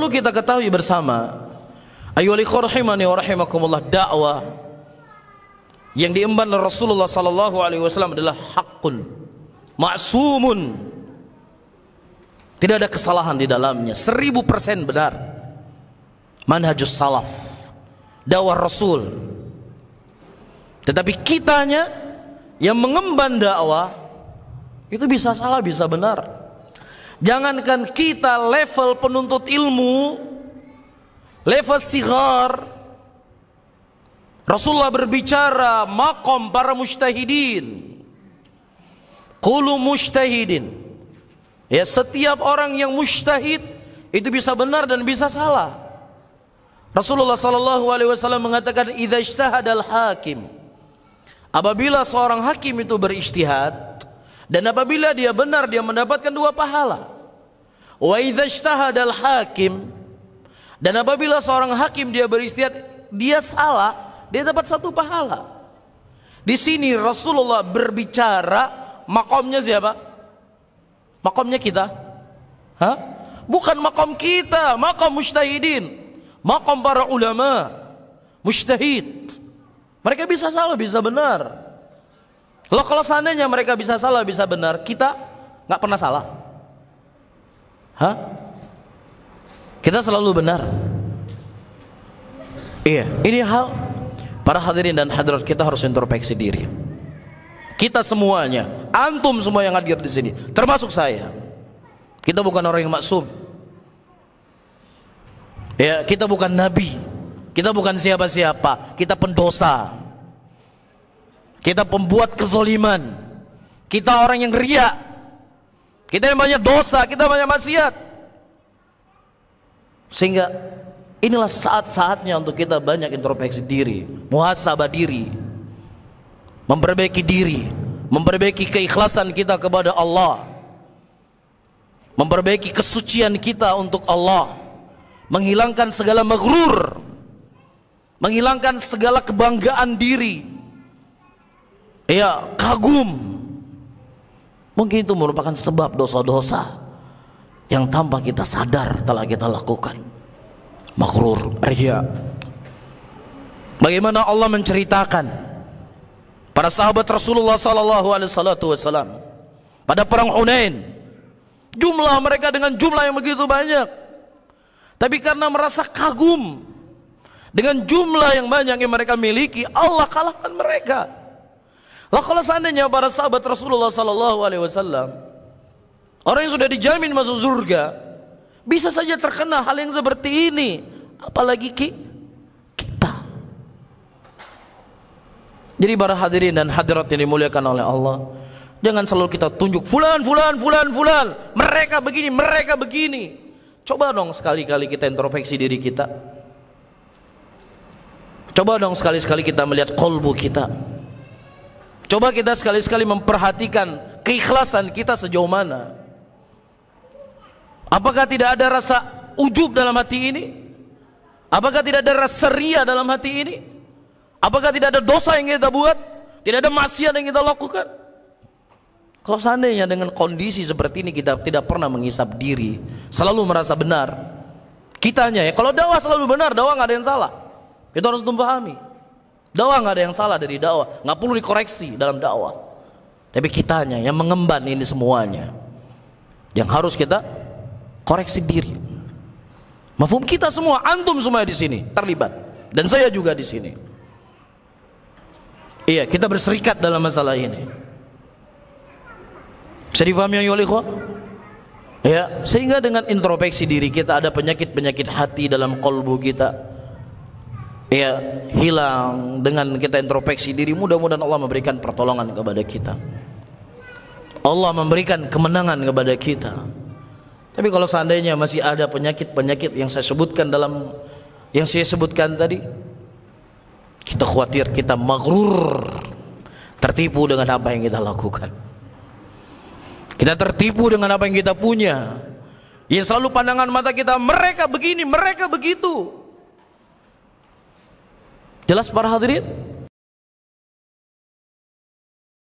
perlu kita ketahui bersama, ayyuhal ikhwah rahimani wa rahimakumullah, dakwah yang diemban oleh Rasulullah sallallahu alaihi wasallam adalah haqqun ma'sumun. Tidak ada kesalahan di dalamnya, 1000% benar. Manhajus salaf, dakwah Rasul. Tetapi kitanya yang mengemban dakwah itu bisa salah, bisa benar. Jangankan kita level penuntut ilmu, level sighar, Rasulullah berbicara maqam para mujtahidin. Qulu mujtahidin. Ya, setiap orang yang mujtahid itu bisa benar dan bisa salah. Rasulullah sallallahu alaihi wasallam mengatakan, idza ijtahadal hakim, apabila seorang hakim itu berijtihad dan apabila dia benar, dia mendapatkan 2 pahala. Wa idza ijtahadal hakim, dan apabila seorang hakim dia berijtihad, dia salah, dia dapat 1 pahala. Di sini Rasulullah berbicara makomnya siapa? Makomnya kita? Hah? Bukan makom kita, makom mujtahidin, makom para ulama, mujtahid. Mereka bisa salah, bisa benar. Loh, kalau seandainya mereka bisa salah, bisa benar, kita nggak pernah salah. Hah? Kita selalu benar. Iya, ini hal para hadirin dan hadirat, kita harus introspeksi diri. Kita semuanya, antum semua yang hadir di sini, termasuk saya. Kita bukan orang yang maksum. Ya, kita bukan nabi. Kita bukan siapa-siapa. Kita pendosa. Kita pembuat kezaliman. Kita orang yang riya. Kita yang banyak dosa, kita banyak maksiat. Sehingga inilah saat-saatnya untuk kita banyak introspeksi diri, muhasabah diri, memperbaiki diri, memperbaiki keikhlasan kita kepada Allah, memperbaiki kesucian kita untuk Allah, menghilangkan segala maghrur, menghilangkan segala kebanggaan diri. Ya, kagum. Mungkin itu merupakan sebab dosa-dosa yang tanpa kita sadar telah kita lakukan. Maghrur, riya. Bagaimana Allah menceritakan para sahabat Rasulullah sallallahu alaihi wasallam pada perang Hunain, jumlah mereka dengan jumlah yang begitu banyak, tapi karena merasa kagum dengan jumlah yang banyak yang mereka miliki, Allah kalahkan mereka. Lah, kalau seandainya para sahabat Rasulullah sallallahu alaihi wasallam, orang yang sudah dijamin masuk surga, bisa saja terkena hal yang seperti ini, apalagi kita. Jadi para hadirin dan hadirat yang dimuliakan oleh Allah, jangan selalu kita tunjuk fulan, mereka begini, mereka begini. Coba dong sekali-kali kita introspeksi diri kita. Coba dong sekali-sekali kita melihat qalbu kita. Coba kita sekali-sekali memperhatikan keikhlasan kita sejauh mana. Apakah tidak ada rasa ujub dalam hati ini? Apakah tidak ada rasa ria dalam hati ini? Apakah tidak ada dosa yang kita buat? Tidak ada maksiat yang kita lakukan? Kalau seandainya dengan kondisi seperti ini kita tidak pernah menghisap diri, selalu merasa benar, kitanya ya, kalau dakwah selalu benar, dakwah nggak ada yang salah. Itu harus dipahami. Dakwah nggak ada yang salah dari dakwah, nggak perlu dikoreksi dalam dakwah. Tapi kitanya yang mengemban ini semuanya, yang harus kita koreksi diri. Mafhum, kita semua, antum semua di sini terlibat, dan saya juga di sini. Iya, kita berserikat dalam masalah ini. Bisa difahami ya ikhwah? Ya, sehingga dengan introspeksi diri kita, ada penyakit-penyakit hati dalam qalbu kita, ya, hilang dengan kita introspeksi diri. Mudah-mudahan Allah memberikan pertolongan kepada kita, Allah memberikan kemenangan kepada kita. Tapi kalau seandainya masih ada penyakit-penyakit yang saya sebutkan tadi, kita khawatir kita maghrur, tertipu dengan apa yang kita lakukan. Kita tertipu dengan apa yang kita punya, yang selalu pandangan mata kita, mereka begini, mereka begitu. Jelas para hadirin?